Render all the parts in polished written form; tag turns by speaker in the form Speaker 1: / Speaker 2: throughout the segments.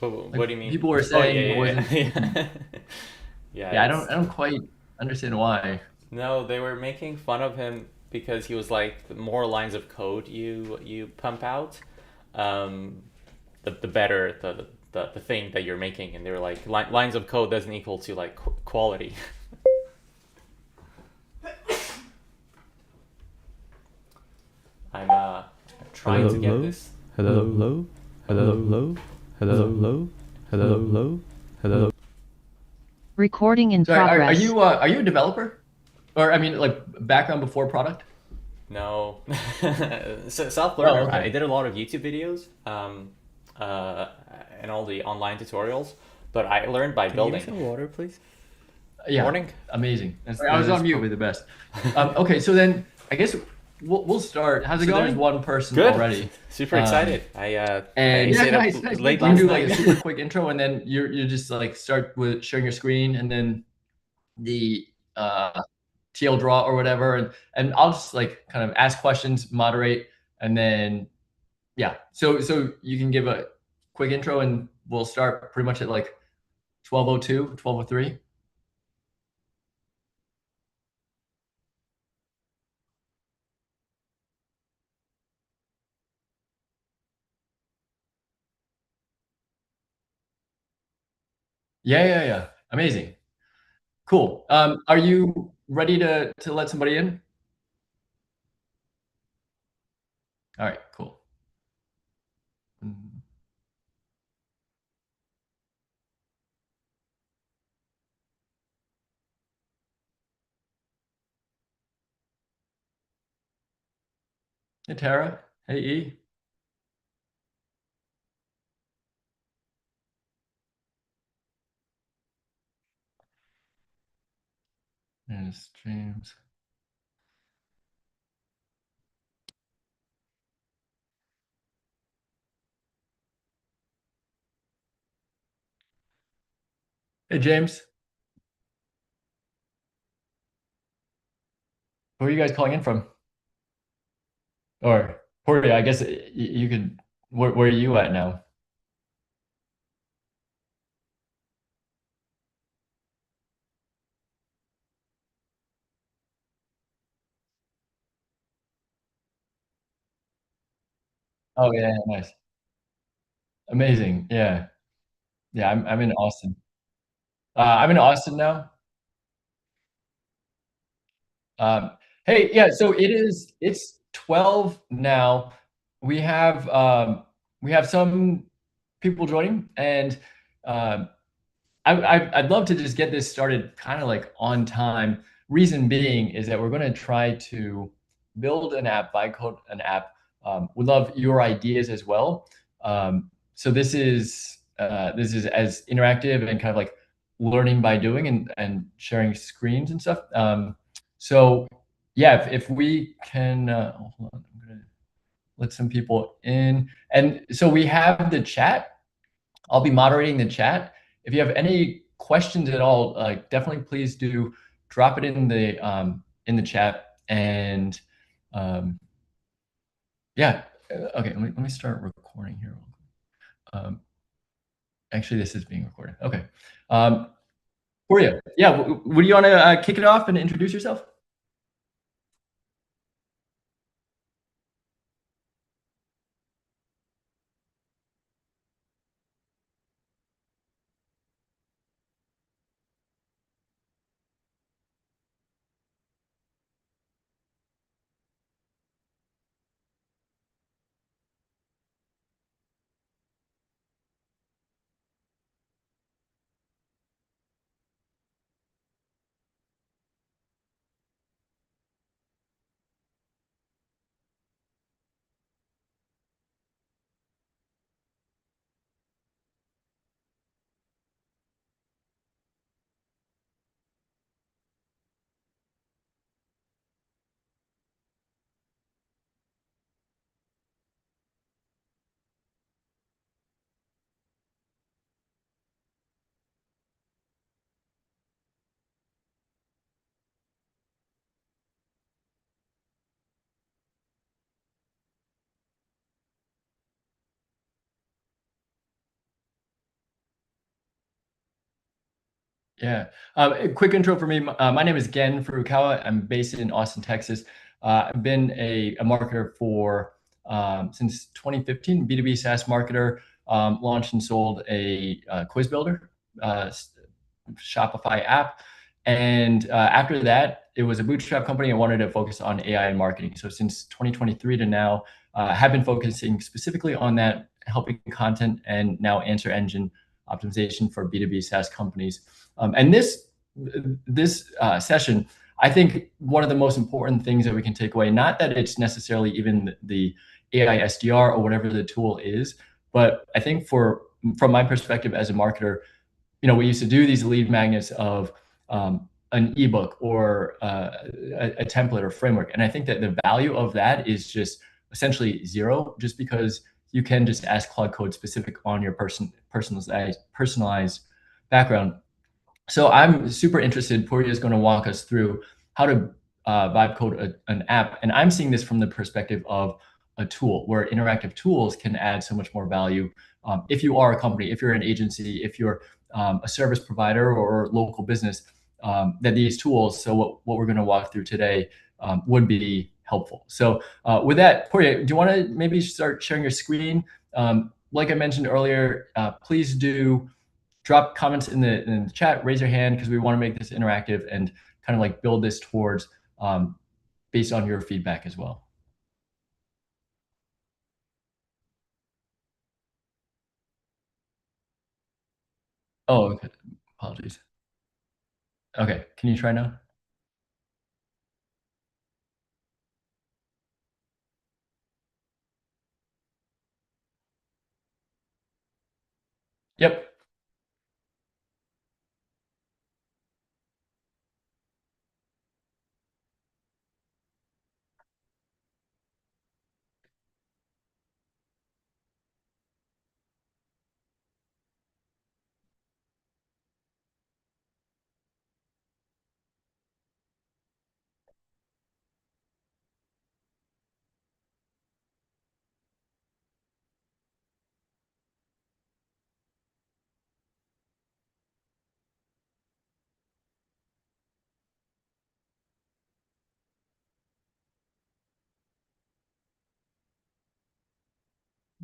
Speaker 1: Like
Speaker 2: What do you mean?
Speaker 1: people were
Speaker 2: Oh
Speaker 1: saying it
Speaker 2: yeah,
Speaker 1: wasn't
Speaker 2: yeah,
Speaker 1: making.
Speaker 2: yeah. Yeah,
Speaker 1: Yeah,
Speaker 2: it's
Speaker 1: I don't quite understand why.
Speaker 2: no. They were making fun of him because he was like, the more lines of code you pump out, um, the better the thing that you're making, and they were like, lines of code doesn't equal to like quality. I'm trying to get this.
Speaker 3: Hello, hello, hello, hello, hello, hello, hello, hello, hello.
Speaker 4: Recording in
Speaker 1: So
Speaker 4: progress.
Speaker 1: are you a developer? Or I mean like background before product?
Speaker 2: No, so self
Speaker 1: Oh,
Speaker 2: learner. I
Speaker 1: okay.
Speaker 2: did a lot of YouTube videos, uh, and all the online tutorials, but I learned by
Speaker 3: Can you give me
Speaker 2: building.
Speaker 3: some water, please?
Speaker 1: Yeah,
Speaker 2: Morning.
Speaker 1: amazing.
Speaker 3: That's,
Speaker 1: I
Speaker 3: that
Speaker 1: was
Speaker 3: is
Speaker 1: on mute.
Speaker 3: probably the best.
Speaker 1: Okay, so then I guess we'll start.
Speaker 3: How's it
Speaker 1: So there's
Speaker 3: going?
Speaker 1: one person
Speaker 2: Good.
Speaker 1: already.
Speaker 2: Super excited. I
Speaker 1: And
Speaker 3: Yeah,
Speaker 2: stayed up
Speaker 3: nice, nice
Speaker 2: late
Speaker 3: meeting
Speaker 1: we can
Speaker 2: last
Speaker 1: do
Speaker 3: you.
Speaker 1: like a
Speaker 2: night.
Speaker 1: super quick intro, and then you just like start with sharing your screen, and then the TL draw or whatever, and I'll just like kind of ask questions, moderate, and then yeah. So you can give a quick intro, and we'll start pretty much at like 12:02, 12:03. Yeah. Amazing. Cool. Are you ready to let somebody in? All right, cool. Mm. Hey Tara. Hey E. There's James. Hey James. Where are you guys calling in from? Or Portia, I guess you could. Where are you at now? Oh yeah, nice, amazing. Yeah. I'm in Austin. I'm in Austin now. Hey, yeah. So it's 12 now. We have um, we have some people joining, and um, I'd love to just get this started kind of like on time. Reason being is that we're going to try to build an app, vibe code an app. Would love your ideas as well. So this is as interactive and kind of like learning by doing and sharing screens and stuff. So yeah, if we can, hold on, I'm gonna let some people in. And so we have the chat. I'll be moderating the chat. If you have any questions at all, definitely please do drop it in the chat. And um, yeah, okay. Let me start recording here. Um, actually, this is being recorded. Okay. For you, yeah. Would you want to kick it off and introduce yourself? Yeah. A quick intro for me. My name is Gen Furukawa. I'm based in Austin, Texas. I've been a marketer for since 2015, B2B SaaS marketer, launched and sold a quiz builder, Shopify app. And after that, it was a bootstrap company. I wanted to focus on AI and marketing. So since 2023 to now, have been focusing specifically on that, helping content and now answer engine optimization for B2B SaaS companies. And this session, I think one of the most important things that we can take away, not that it's necessarily even the AI SDR or whatever the tool is, but I think from my perspective as a marketer, we used to do these lead magnets of an ebook or a template or framework. And I think that the value of that is just essentially zero, just because you can just ask Claude Code specific on your personalized background. So I'm super interested. Purya is going to walk us through how to vibe code an app. And I'm seeing this from the perspective of a tool where interactive tools can add so much more value. If you are a company, if you're an agency, if you're a service provider or local business, that these tools, so what we're going to walk through today, would be helpful. So with that, Purya, do you want to maybe start sharing your screen? Like I mentioned earlier, please do drop comments in the chat, raise your hand, because we want to make this interactive and kind of like build this towards based on your feedback as well. Oh, okay. Apologies. Okay, can you try now? Yep.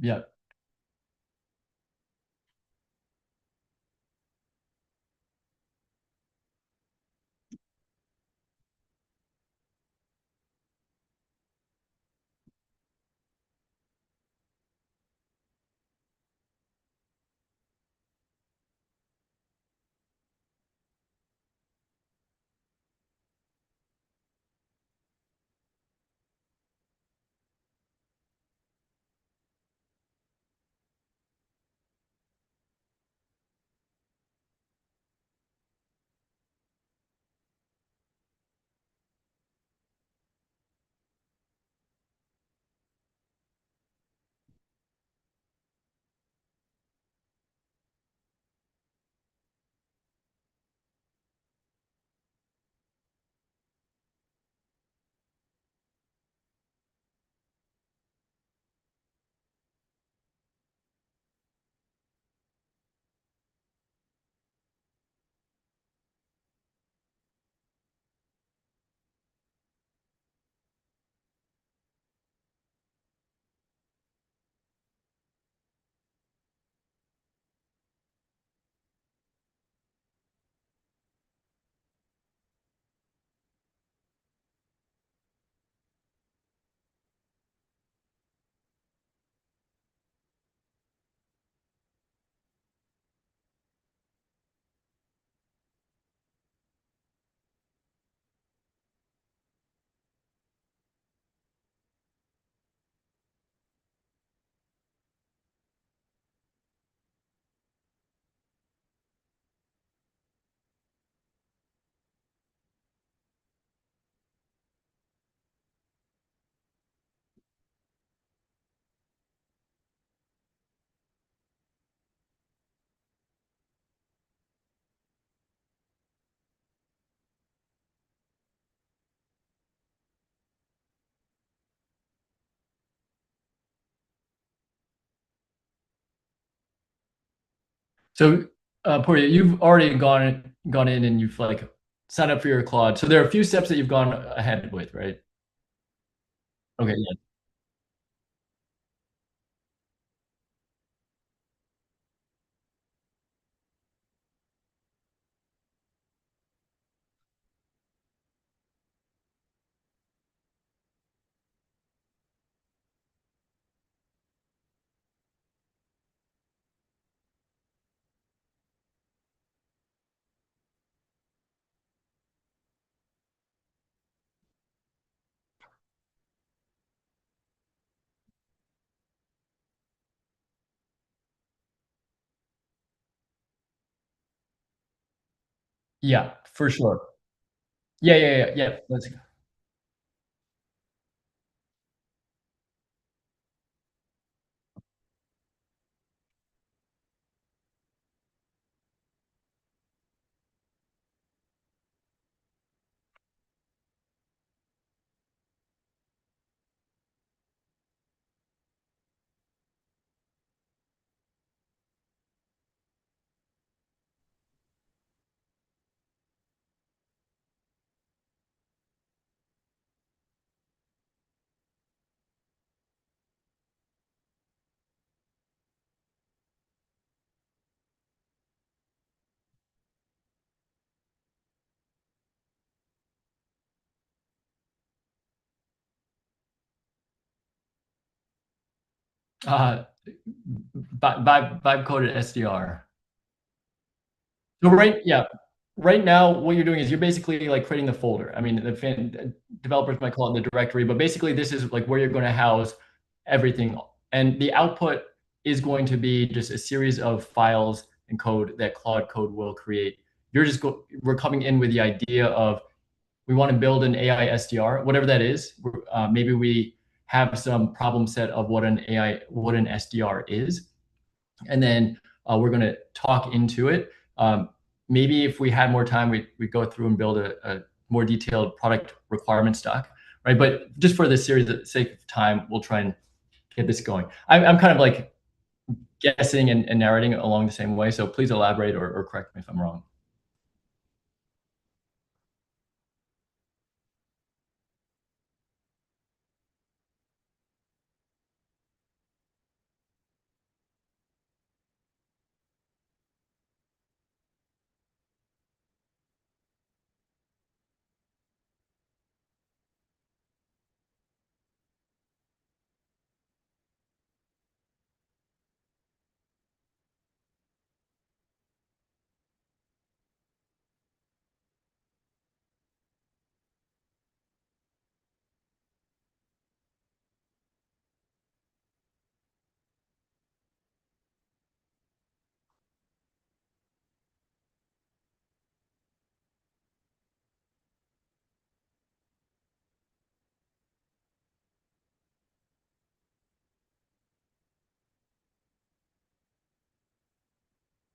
Speaker 1: Yep. So Poria, you've already gone in and you've like signed up for your Claude. So there are a few steps that you've gone ahead with, right? Okay, yeah. Yeah, for sure. Yeah. Let's go. Uh, vibe coded SDR. So right now what you're doing is you're basically like creating the folder. I mean, developers might call it the directory, but basically this is like where you're going to house everything, and the output is going to be just a series of files and code that Claude Code will create. We're coming in with the idea of we want to build an AI SDR, whatever that is. Maybe we have some problem set of what an SDR is, and then we're going to talk into it. Maybe if we had more time, we go through and build a more detailed product requirement stock, right? But just for the series, for the sake of time, we'll try and get this going. I'm kind of like guessing and narrating along the same way, so please elaborate or correct me if I'm wrong.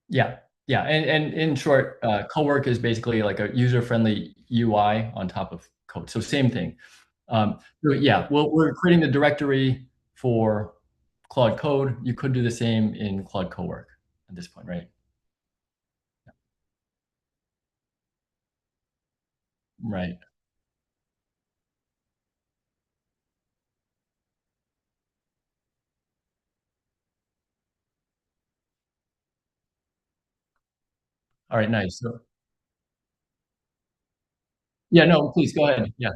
Speaker 1: Yeah, yeah, and in short, co-work is basically like a user-friendly UI on top of code. So same thing. So yeah, we're creating the directory for Claude Code. You could do the same in Claude Cowork at this point, right? Right. All right, nice. So yeah, no, please go ahead. Yeah.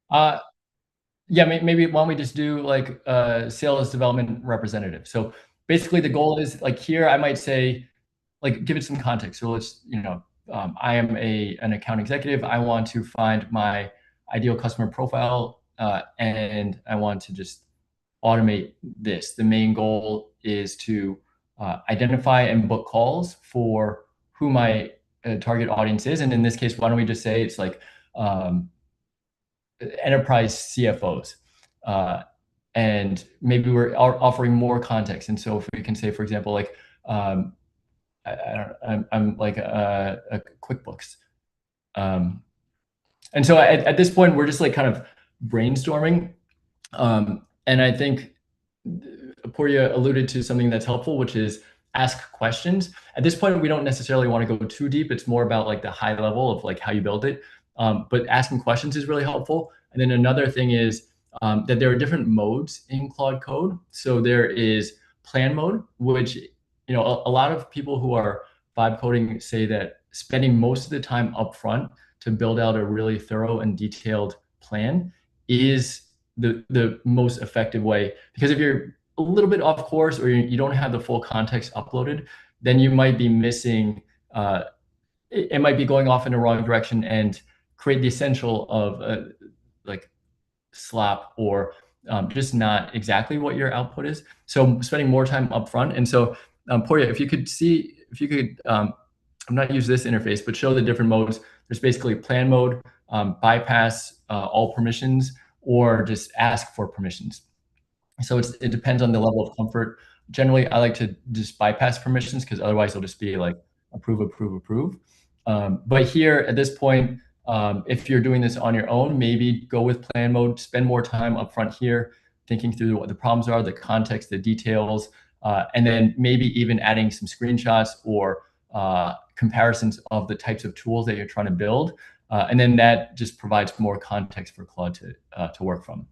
Speaker 1: Uh, yeah, maybe why don't we just do like sales development representative? So basically the goal is like here I might say, like give it some context. So let's, I am an account executive. I want to find my ideal customer profile, and I want to just automate this. The main goal is to identify and book calls for who my target audience is. And in this case, why don't we just say it's like um, enterprise CFOs. Uh, and maybe we're offering more context. And so if we can say, for example, like, I'm like a QuickBooks. Um, and so at this point, we're just like kind of brainstorming. And I think Aporia alluded to something that's helpful, which is ask questions. At this point, we don't necessarily want to go too deep. It's more about like the high level of like how you build it. But asking questions is really helpful. And then another thing is that there are different modes in Claude Code. So there is plan mode, which a lot of people who are vibe coding say that spending most of the time upfront to build out a really thorough and detailed plan is the most effective way. Because if you're a little bit off course or you don't have the full context uploaded, then you might be missing, it might be going off in the wrong direction and create the essential of like slop or just not exactly what your output is. So spending more time upfront. And so Poria, if you could, I'm not use this interface, but show the different modes. There's basically plan mode, bypass all permissions, or just ask for permissions. So it depends on the level of comfort. Generally, I like to just bypass permissions because otherwise it'll just be like approve, approve, approve. But here at this point, if you're doing this on your own, maybe go with plan mode, spend more time upfront here, thinking through what the problems are, the context, the details, and then maybe even adding some screenshots or comparisons of the types of tools that you're trying to build. And then that just provides more context for Claude to work from.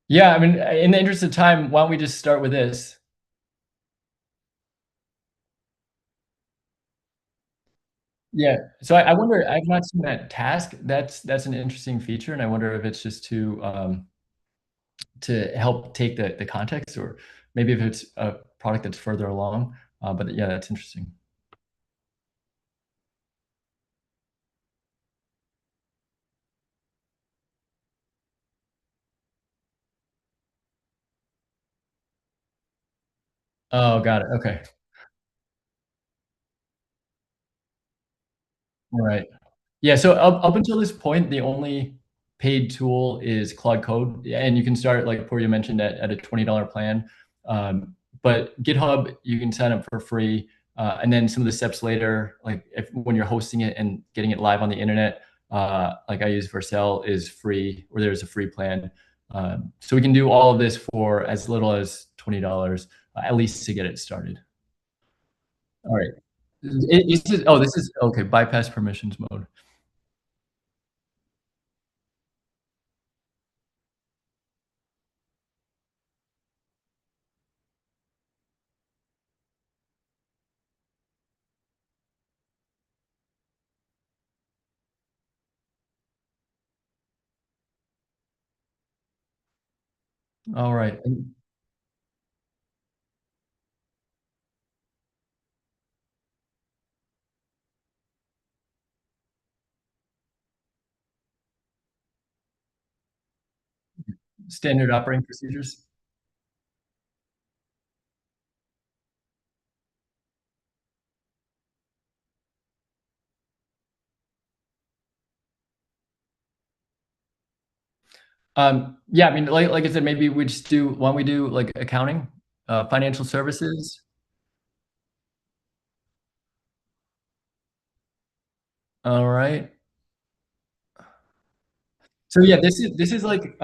Speaker 1: Yeah, I mean, in the interest of time, why don't we just start with this? Yeah. So I wonder, I've not seen that task. That's an interesting feature, and I wonder if it's just to help take the context, or maybe if it's a product that's further along. But yeah, that's interesting. Oh, got it. Okay. Right. Yeah, so up until this point, the only paid tool is Claude Code, and you can start, like Poria mentioned, at a $20 plan. But GitHub, you can sign up for free, and then some of the steps later, like when you're hosting it and getting it live on the internet, like I use Vercel, is free, or there's a free plan. So we can do all of this for as little as $20, at least to get it started. All right. This is okay. Bypass permissions mode. All right. Standard operating procedures. Yeah, I mean, like I said, maybe we just do, why don't we do like accounting, financial services? All right. So yeah, this is like,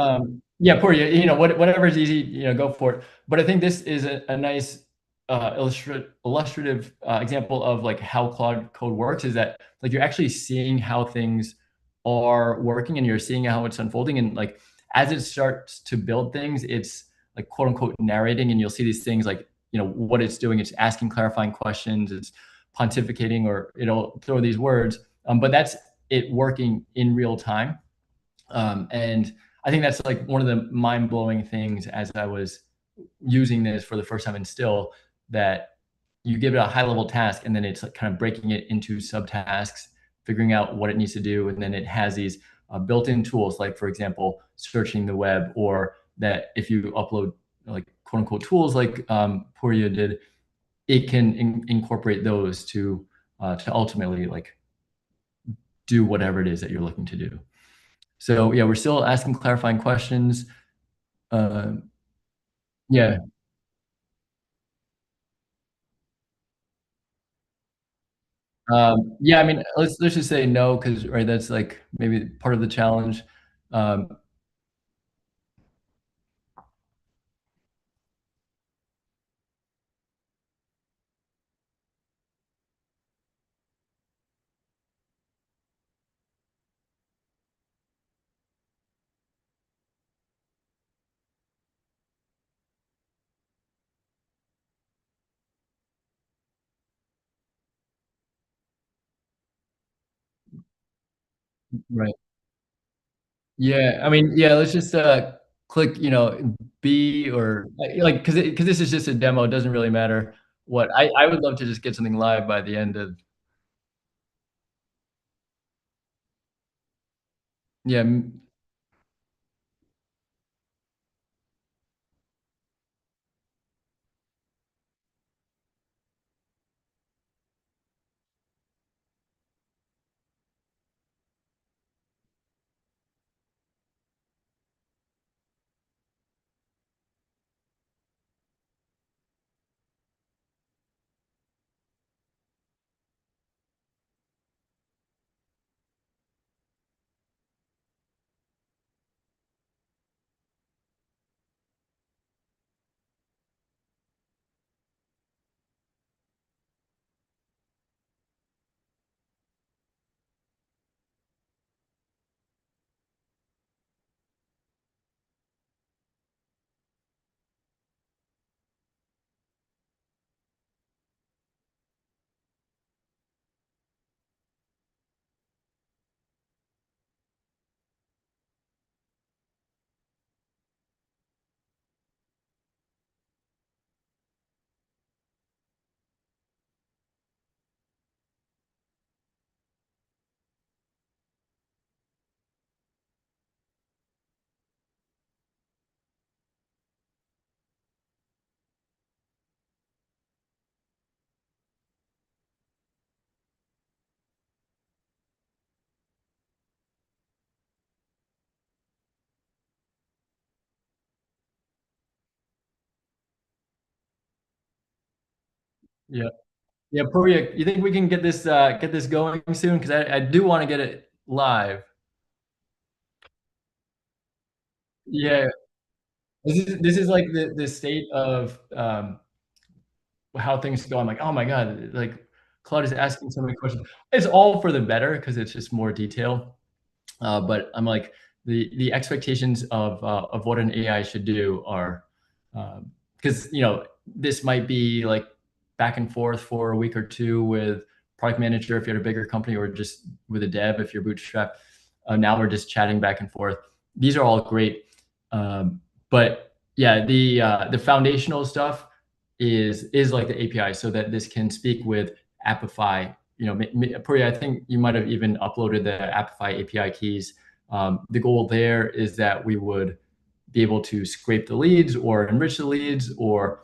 Speaker 1: yeah, poor you, whatever is easy, go for it. But I think this is a nice illustrative example of like how Claude Code works, is that like you're actually seeing how things are working and you're seeing how it's unfolding, and like as it starts to build things, it's like quote unquote narrating, and you'll see these things like, what it's doing, it's asking clarifying questions, it's pontificating, or it'll throw these words, but that's it working in real time. And I think that's like one of the mind-blowing things as I was using this for the first time, and still, that you give it a high-level task and then it's like kind of breaking it into subtasks, figuring out what it needs to do, and then it has these built-in tools, like for example, searching the web, or that if you upload like quote unquote tools like Poria did, it can incorporate those to ultimately like do whatever it is that you're looking to do. So yeah, we're still asking clarifying questions. Yeah. Yeah, I mean, let's just say no, because right, that's like maybe part of the challenge. Um, right. Yeah, I mean, yeah, let's just click, B, or like, because this is just a demo, it doesn't really matter what. I would love to just get something live by the end of, yeah, yeah, yeah. Poria, you think we can get this going soon? Because I do want to get it live. Yeah, this is like the state of how things go. I'm like, oh my god, like Claude is asking so many questions. It's all for the better because it's just more detail. But I'm like, the expectations of what an AI should do are, because this might be like back and forth for a week or two with product manager if you're at a bigger company, or just with a dev if you're bootstrap. Now we're just chatting back and forth. These are all great, but yeah, the foundational stuff is like the API, so that this can speak with Appify. Priya, I think you might have even uploaded the Appify API keys. The goal there is that we would be able to scrape the leads or enrich the leads or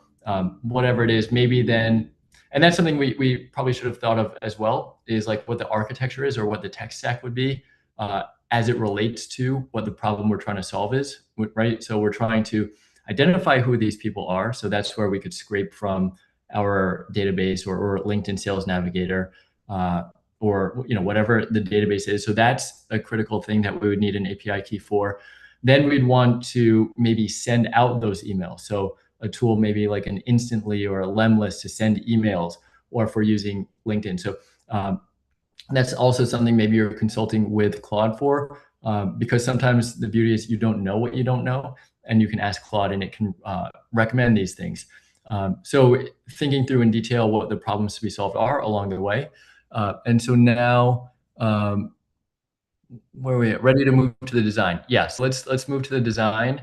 Speaker 1: whatever it is. Maybe then, and that's something we probably should have thought of as well, is like what the architecture is or what the tech stack would be as it relates to what the problem we're trying to solve is, right? So we're trying to identify who these people are. So that's where we could scrape from our database or LinkedIn Sales Navigator, or whatever the database is. So that's a critical thing that we would need an API key for. Then we'd want to maybe send out those emails. So a tool maybe like an Instantly or a Lemlist to send emails, or if we're using LinkedIn. So that's also something maybe you're consulting with Claude for, because sometimes the beauty is you don't know what you don't know, and you can ask Claude and it can recommend these things. So thinking through in detail what the problems to be solved are along the way. And so now, where are we at? Ready to move to the design? Yes, let's move to the design.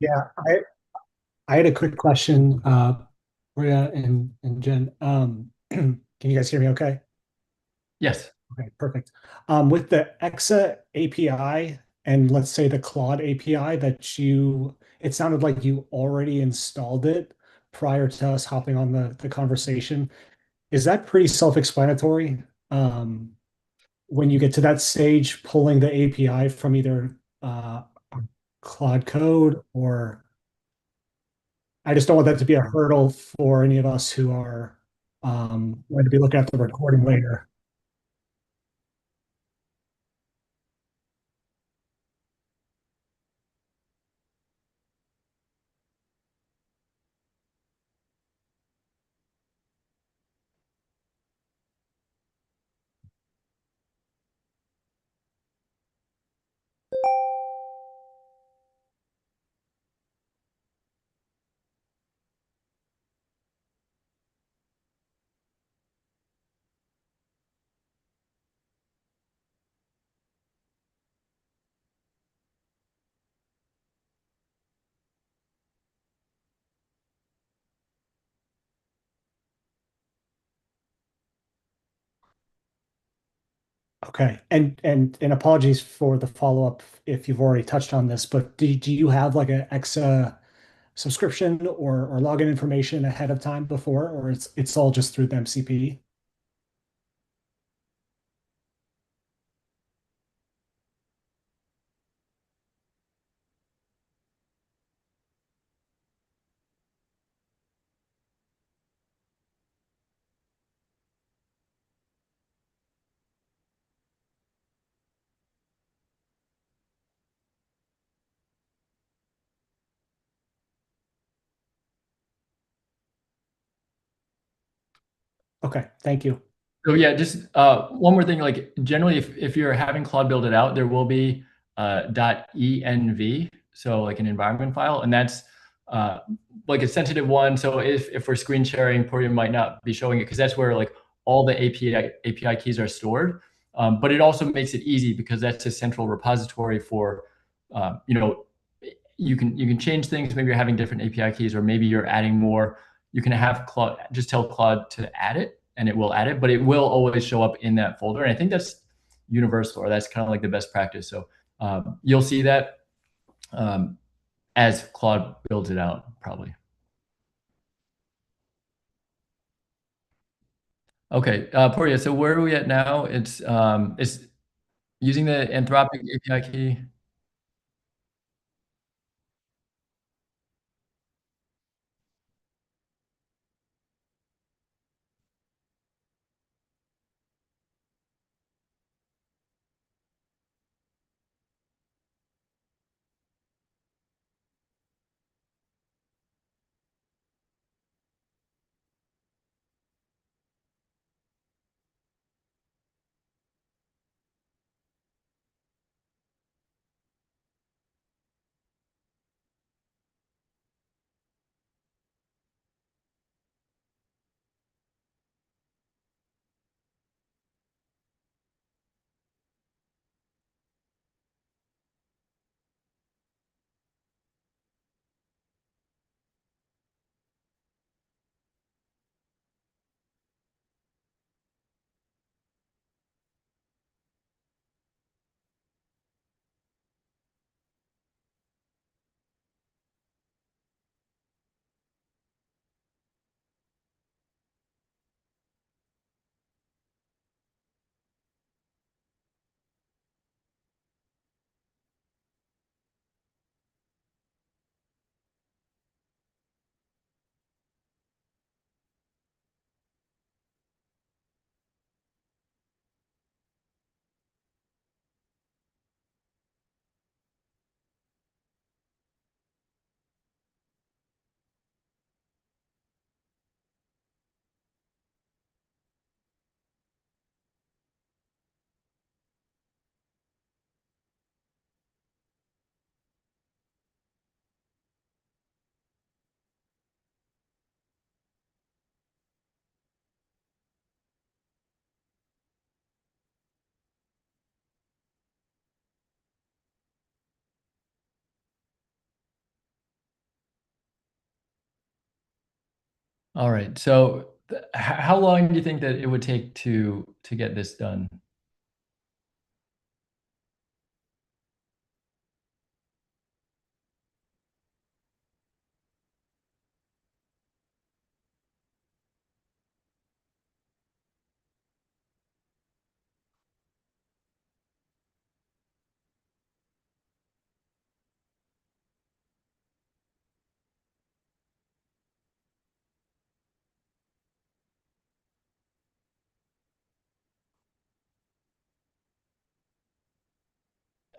Speaker 5: Yeah, I had a quick question, Maria and Jen. Can you guys hear me okay?
Speaker 1: Yes.
Speaker 5: Okay, perfect. With the Exa API and let's say the Claude API it sounded like you already installed it prior to us hopping on the conversation. Is that pretty self-explanatory? When you get to that stage, pulling the API from either Claude Code or I just don't want that to be a hurdle for any of us who are going to be looking at the recording later. Okay. And apologies for the follow-up if you've already touched on this, but do you have like a Exa subscription or login information ahead of time before, or it's all just through the MCP? Okay, thank you.
Speaker 1: So yeah, just one more thing. Like generally, if you're having Claude build it out, there will be .env, so like an environment file, and that's like a sensitive one. So if we're screen sharing, Poria might not be showing it because that's where like all the API keys are stored. But it also makes it easy because that's a central repository for you can change things. Maybe you're having different API keys, or maybe you're adding more. You can have Claude just tell Claude to add it, and it will add it, but it will always show up in that folder. And I think that's universal, or that's kind of like the best practice. So you'll see that as Claude builds it out, probably. Okay, Poria, so where are we at now? It's using the Anthropic API key. All right. So how long do you think that it would take to get this done?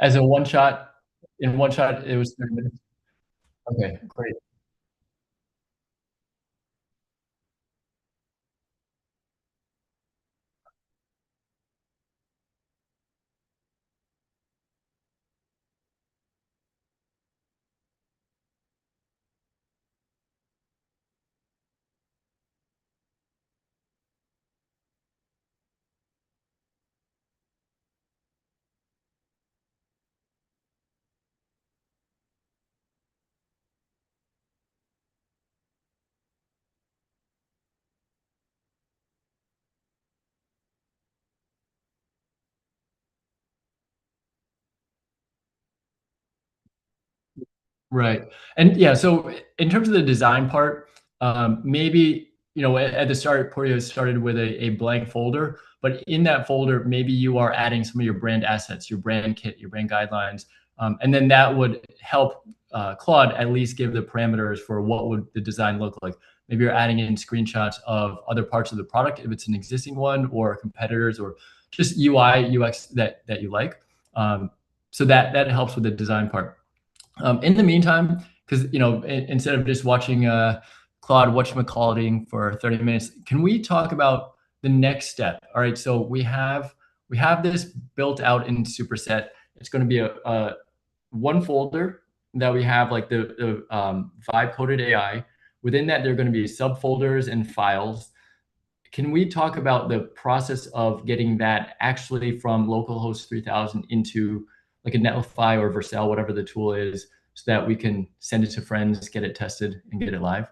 Speaker 1: As a one shot, in one shot, it was 30 minutes. Okay, great. Right. And yeah, so in terms of the design part, maybe, at the start, Porio started with a blank folder, but in that folder, maybe you are adding some of your brand assets, your brand kit, your brand guidelines. And then that would help Claude at least give the parameters for what would the design look like. Maybe you're adding in screenshots of other parts of the product, if it's an existing one or competitors or just UI, UX that you like. So that helps with the design part. In the meantime, because instead of just watching Claude whatchamacalliting for 30 minutes, can we talk about the next step? All right, so we have this built out in Superset. It's going to be a one folder that we have like the vibe coded AI. Within that, there are going to be subfolders and files. Can we talk about the process of getting that actually from localhost 3000 into like a Netlify or Vercel, whatever the tool is, so that we can send it to friends, get it tested, and get it live?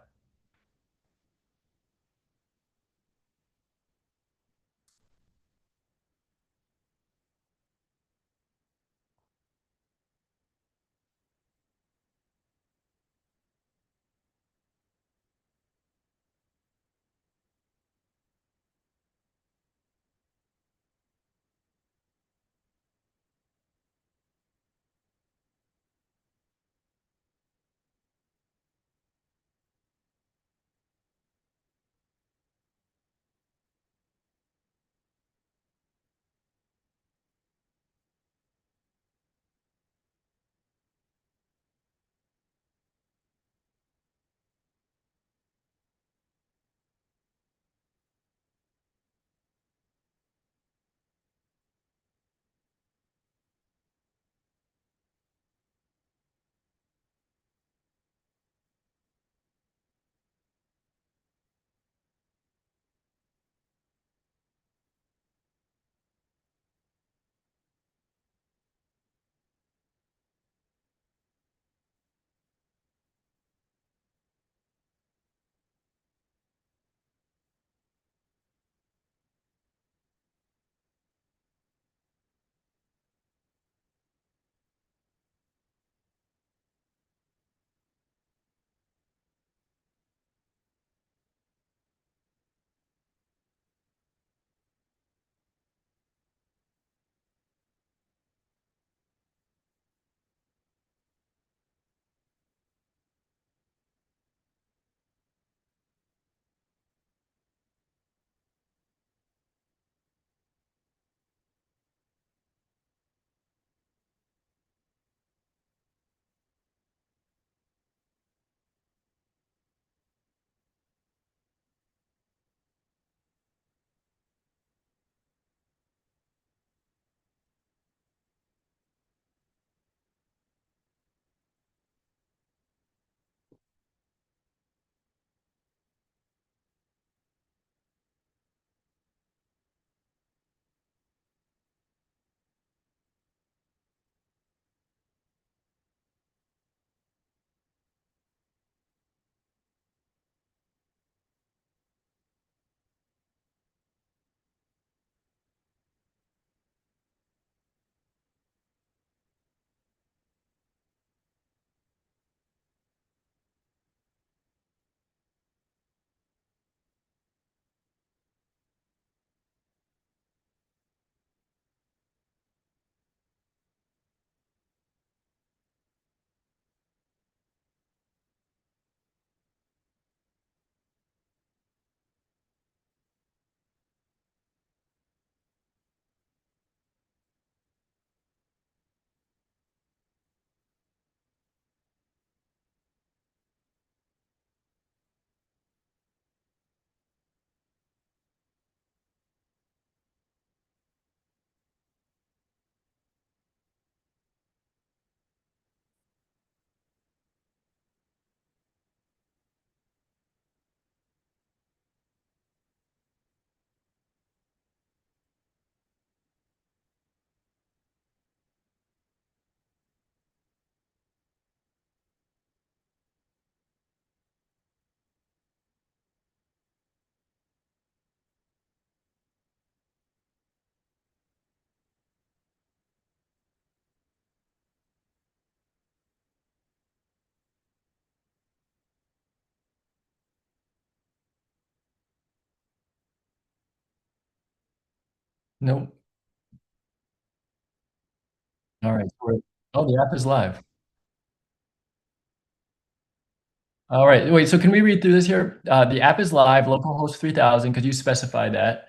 Speaker 1: Nope. All right. Oh, the app is live. All right. Wait, so can we read through this here? The app is live, localhost 3000, because you specified that.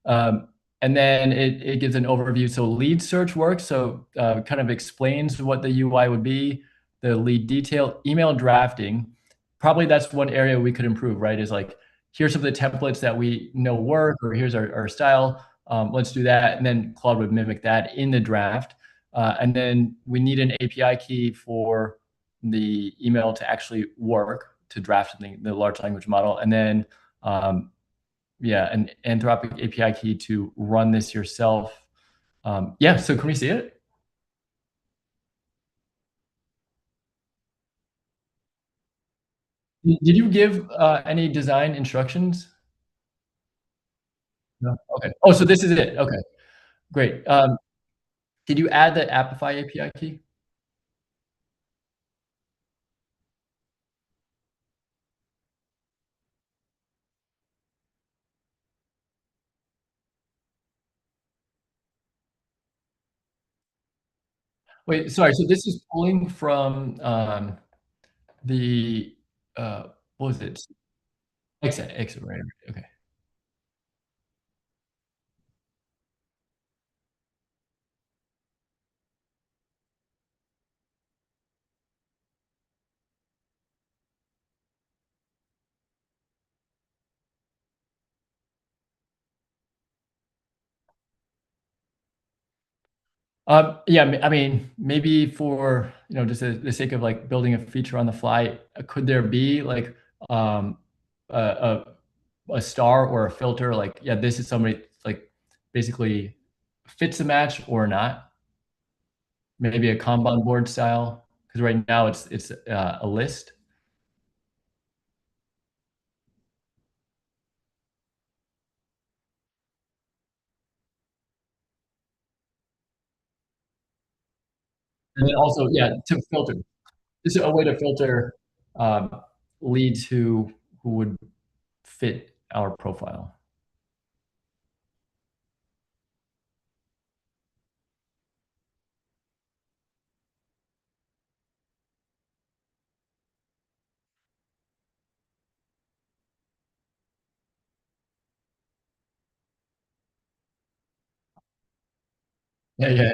Speaker 1: And then it gives an overview. So lead search works. So kind of explains what the UI would be, the lead detail, email drafting. Probably that's one area we could improve, right? Is like, here's some of the templates that we know work, or here's our style. Let's do that. And then Claude would mimic that in the draft. And then we need an API key for the email to actually work, to draft the large language model. And then yeah, an Anthropic API key to run this yourself. Yeah, so can we see it? Did you give any design instructions? No. Okay. Oh, so this is it. Okay, great. Did you add the Appify API key? Wait, sorry. So this is pulling from the what was it? Exit, right? Okay. Yeah, I mean, maybe for, just the sake of like building a feature on the fly, could there be like um, a, a star or a filter? Like, yeah, this is somebody like basically fits the match or not. Maybe a Kanban board style, because right now it's a list. And then also, yeah, to filter. This is a way to filter um, leads who would fit our profile. Yeah, yeah.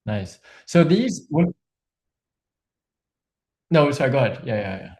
Speaker 1: Nice. So no, sorry, go ahead. Yeah, yeah, yeah.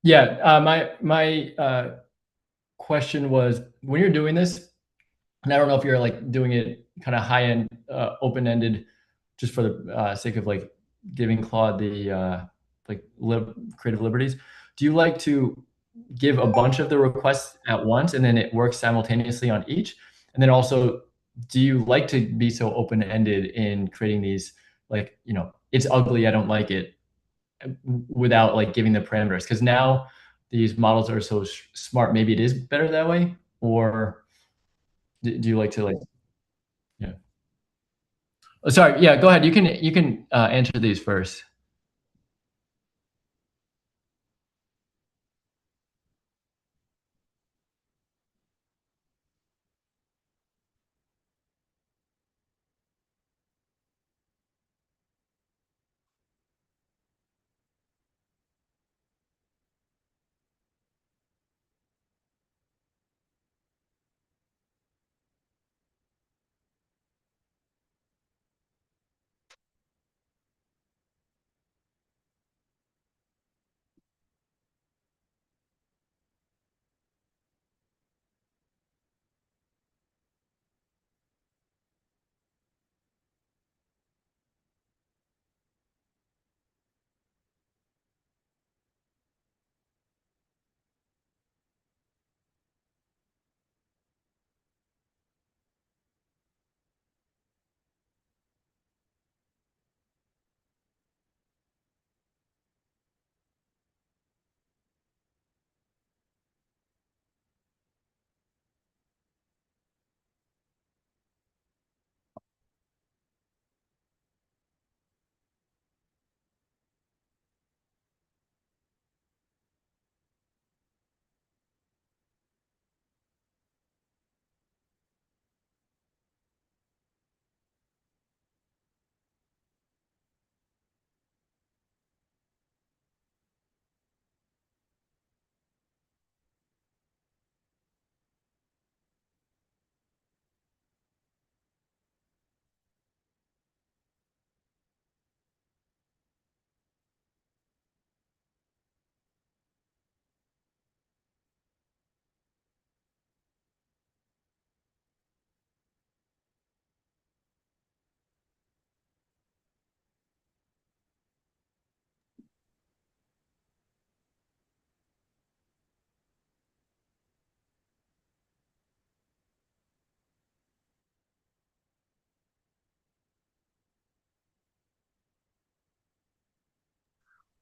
Speaker 1: Yeah, my question was, when you're doing this, and I don't know if you're like doing it kind of high end, open ended, just for the sake of like giving Claude the like creative liberties. Do you like to give a bunch of the requests at once and then it works simultaneously on each? And then also, do you like to be so open-ended in creating these, like, it's ugly, I don't like it, without like giving the parameters? Because now these models are so smart, maybe it is better that way? Or do you like to like, yeah. Oh, sorry, yeah, go ahead. You can answer these first.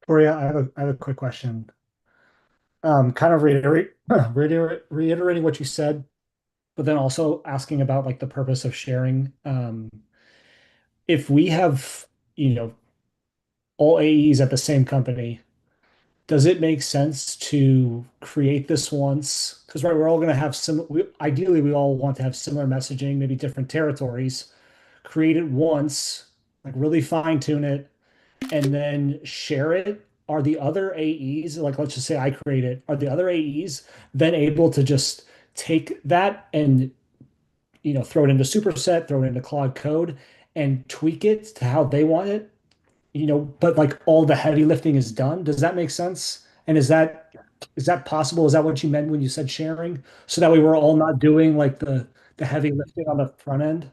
Speaker 5: Toria, I have a quick question. Kind of reiterating what you said, but then also asking about like the purpose of sharing. If we have, you know, all AEs at the same company, does it make sense to create this once? Because right, we're all going to have ideally, we all want to have similar messaging, maybe different territories. Create it once, like really fine tune it, and then share it. Are the other AEs, like let's just say I create it, are the other AEs then able to just take that and throw it into superset, throw it into Claude Code, and tweak it to how they want it? But like all the heavy lifting is done. Does that make sense? And is that possible? Is that what you meant when you said sharing? So that way we're all not doing like the heavy lifting on the front end?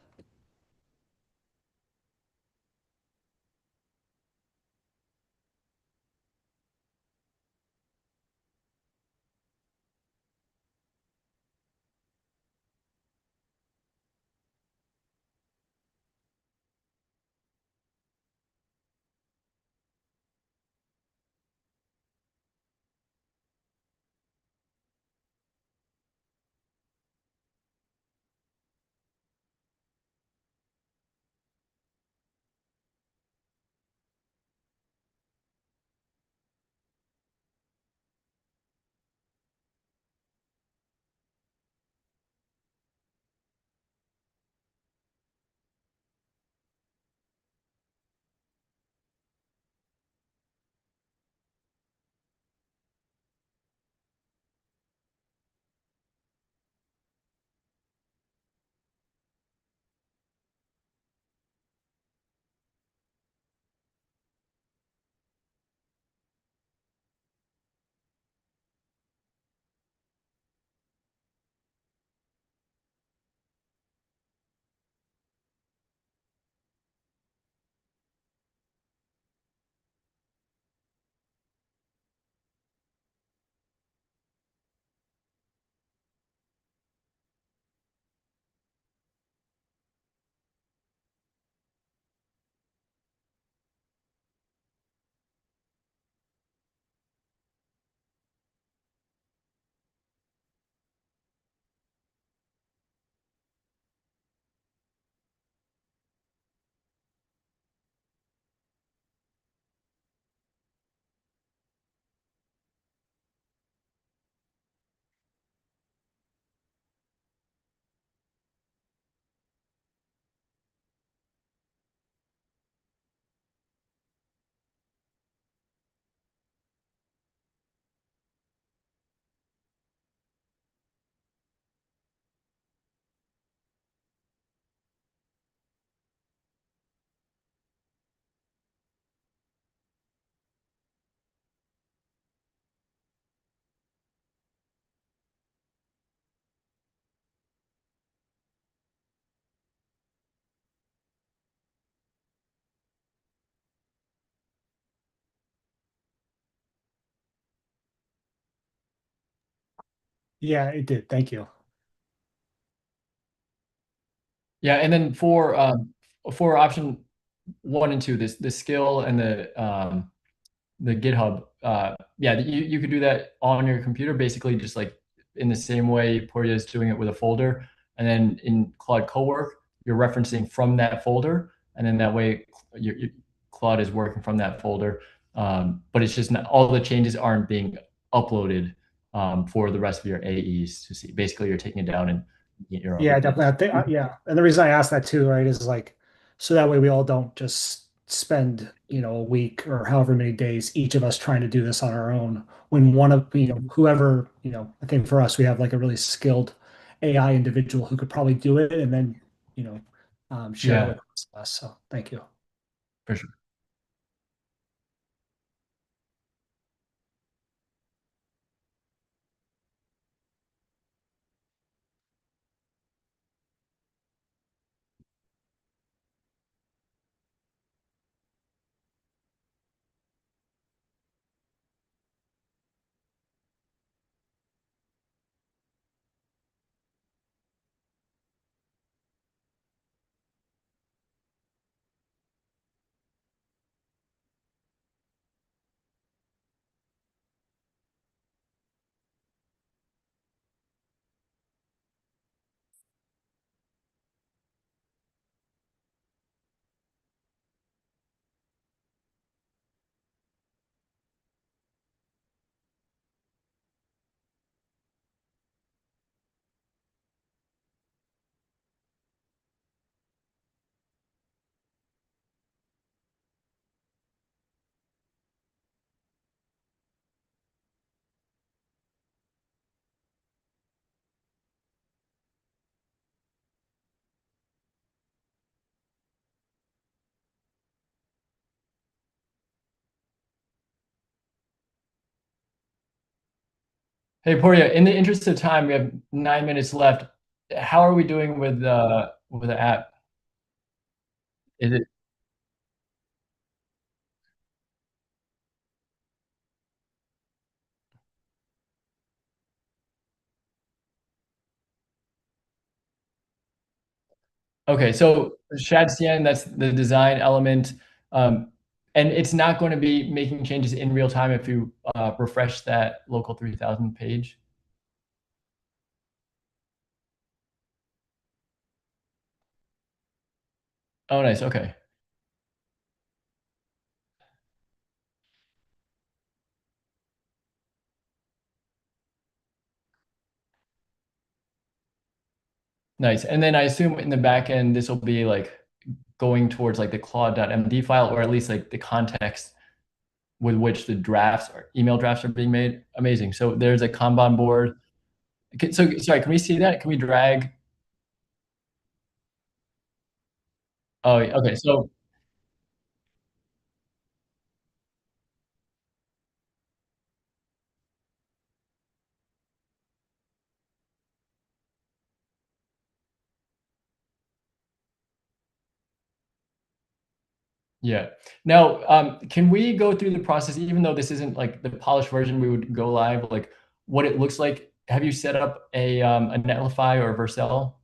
Speaker 5: Yeah, it did. Thank you.
Speaker 1: Yeah, and then for option 1 and 2, this the skill and the GitHub, yeah, you could do that on your computer, basically just like in the same way Poria is doing it with a folder. And then in Claude Cowork, you're referencing from that folder, and then that way Claude is working from that folder. But it's just not, all the changes aren't being uploaded for the rest of your AEs to see. Basically, you're taking it down and making it your own.
Speaker 5: Yeah, definitely. I think, yeah. And the reason I asked that too, right, is like, so that way we all don't just spend, a week or however many days, each of us trying to do this on our own. When one of, whoever, I think for us, we have like a really skilled AI individual who could probably do it and then, share it
Speaker 1: Yeah,
Speaker 5: with us. So thank you.
Speaker 1: for sure. Hey, Poria, in the interest of time, we have 9 minutes left. How are we doing with the app? Is it okay? So Shadcyan, that's the design element, and it's not going to be making changes in real time if you refresh that local 3000 page. Oh, nice. Okay, nice. And then I assume in the back end, this will be like going towards like the claude.md file, or at least like the context with which the drafts or email drafts are being made. Amazing. So there's a Kanban board. So sorry, can we see that? Can we drag? Oh, okay. So yeah. Now, can we go through the process, even though this isn't like the polished version, we would go live, like what it looks like? Have you set up a Netlify or a Vercel?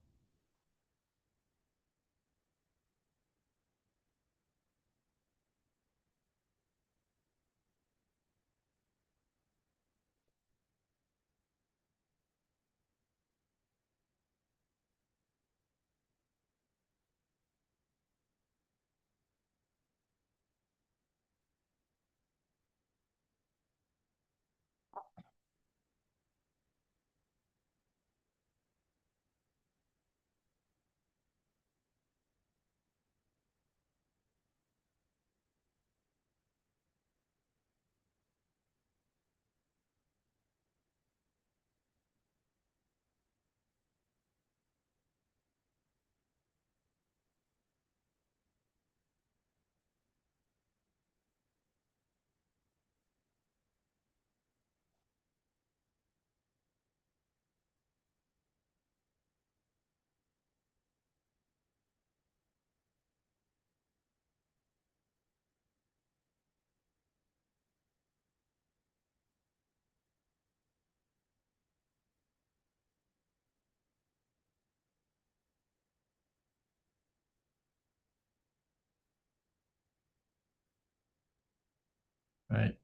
Speaker 1: Right.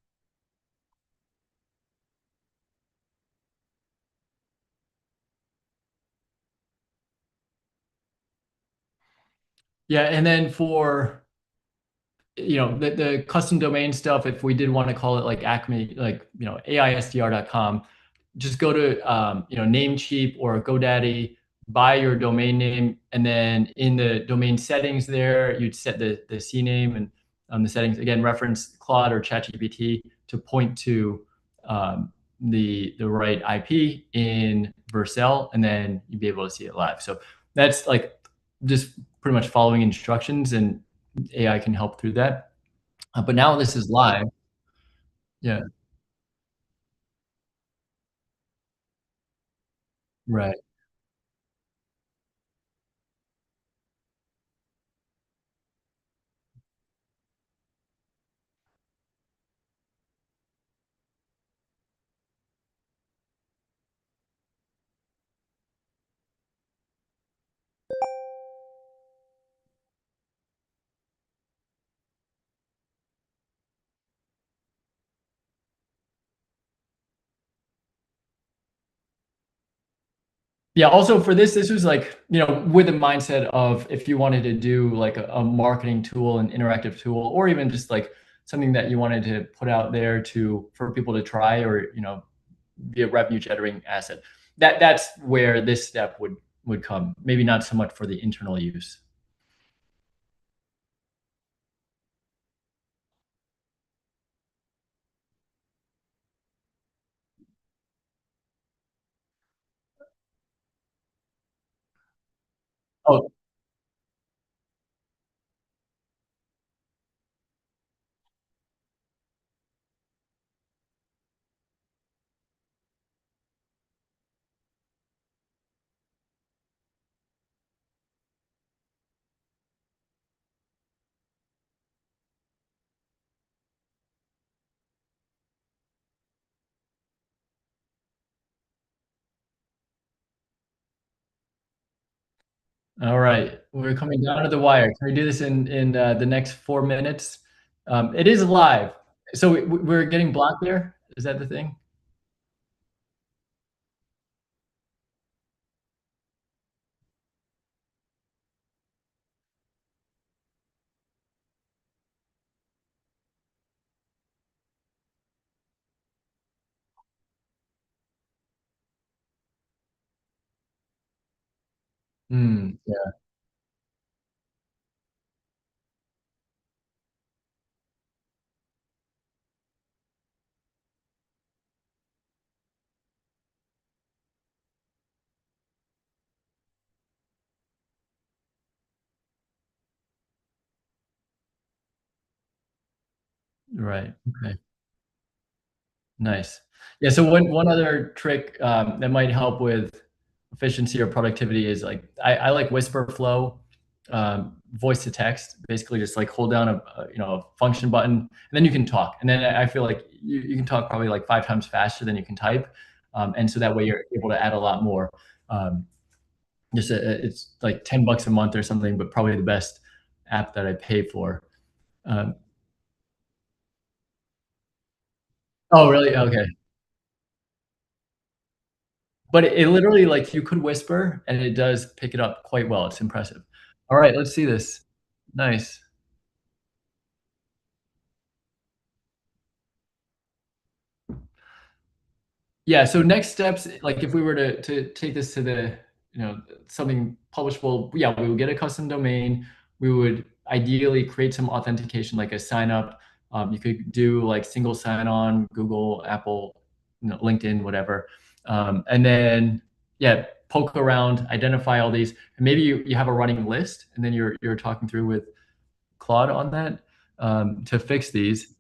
Speaker 1: Yeah, and then for the custom domain stuff, if we did want to call it like Acme, like AISDR.com, just go to Namecheap or GoDaddy, buy your domain name, and then in the domain settings there, you'd set the CNAME and the settings again, reference Claude or ChatGPT to point to the right IP in Vercel, and then you'd be able to see it live. So that's like just pretty much following instructions, and AI can help through that. But now this is live. Yeah, right. Yeah, also for this was like, with the mindset of if you wanted to do like a marketing tool, an interactive tool, or even just like something that you wanted to put out there for people to try, or, be a revenue generating asset. That's where this step would come. Maybe not so much for the internal use. Oh, all right. We're coming down to the wire. Can we do this in the next 4 minutes? It is live. So we're getting blocked there? Is that the thing? Yeah, right. Okay. Nice. Yeah, so one other trick that might help with efficiency or productivity is like I like Whisper Flow, voice to text. Basically, just like hold down a function button, and then you can talk. And then I feel like you can talk probably like 5 times faster than you can type, and so that way you're able to add a lot more. Um, it's like $10 a month or something, but probably the best app that I pay for. Um, oh, really? Okay. But it literally, like, you could whisper, and it does pick it up quite well. It's impressive. Alright, let's see this. Nice. Yeah, so next steps, like, if we were to take this to the, something publishable, yeah, we would get a custom domain. We would ideally create some authentication, like a sign up. You could do, like, single sign on, Google, Apple, LinkedIn, whatever. And then, yeah, poke around, identify all these, and maybe you have a running list, and then you're talking through with Claude on that, to fix these.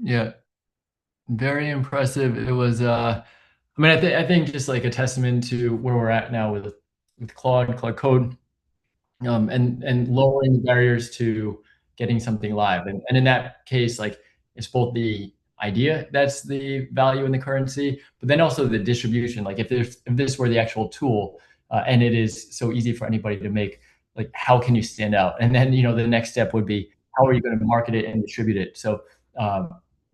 Speaker 1: Yeah, very impressive. It was, I mean, I think just like a testament to where we're at now with Claude Code, and lowering the barriers to getting something live. And in that case, like it's both the idea that's the value in the currency, but then also the distribution. Like if this were the actual tool, and it is so easy for anybody to make, like how can you stand out? And then the next step would be how are you going to market it and distribute it? So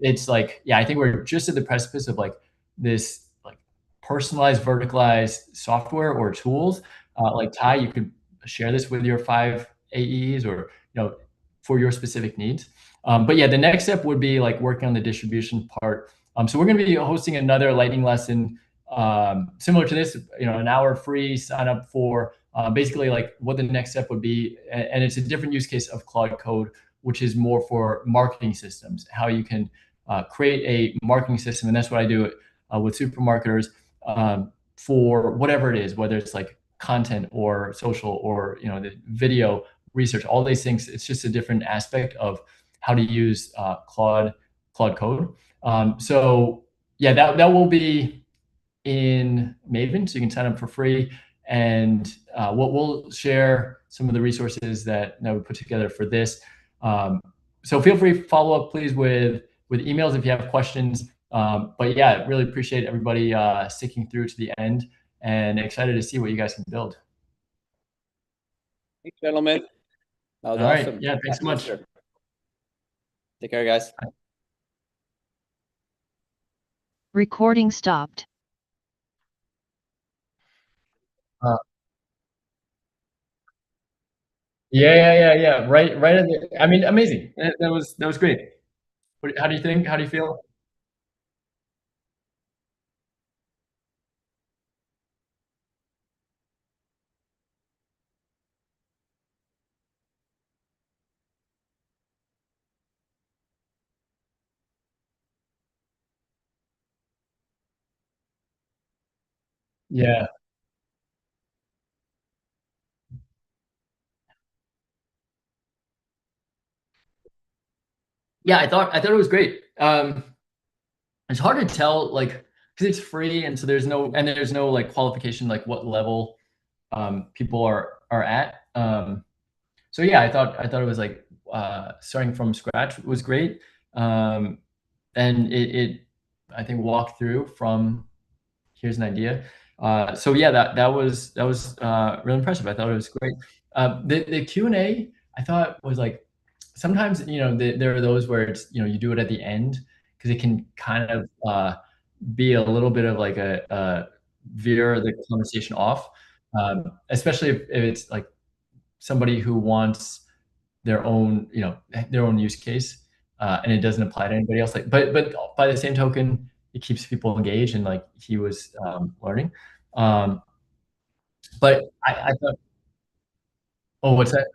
Speaker 1: it's like, yeah, I think we're just at the precipice of like this like personalized, verticalized software or tools. Like Ty, you could share this with your 5 AEs or for your specific needs. But yeah, the next step would be like working on the distribution part. So we're going to be hosting another lightning lesson similar to this, an hour free sign up for basically like what the next step would be. And it's a different use case of Claude Code, which is more for marketing systems, how you can create a marketing system. And that's what I do with supermarketers for whatever it is, whether it's like content or social or the video research, all these things. It's just a different aspect of how to use Claude Code. So yeah, that will be in Maven, so you can sign up for free, and we'll share some of the resources that we put together for this. So feel free to follow up, please, with emails if you have questions. But yeah, really appreciate everybody sticking through to the end, and excited to see what you guys can build.
Speaker 6: Thanks, gentlemen. That was
Speaker 1: All right.
Speaker 6: awesome.
Speaker 1: Yeah, thanks so much.
Speaker 6: Sure. Take care, guys.
Speaker 4: Recording stopped.
Speaker 1: Yeah. Right at the, I mean, amazing. That was great. How do you think? How do you feel? Yeah. Yeah, I thought it was great. It's hard to tell, like, because it's free, and so there's no like qualification, like what level people are at. So yeah, I thought it was like starting from scratch was great. And it I think walked through from here's an idea. So yeah, that was really impressive. I thought it was great. The Q&A I thought was like sometimes there are those where it's you do it at the end because it can kind of be a little bit of like a veer the conversation off, especially if it's like somebody who wants their own their own use case, and it doesn't apply to anybody else. Like, but by the same token, it keeps people engaged, and like he was learning. But I thought, oh, what's that?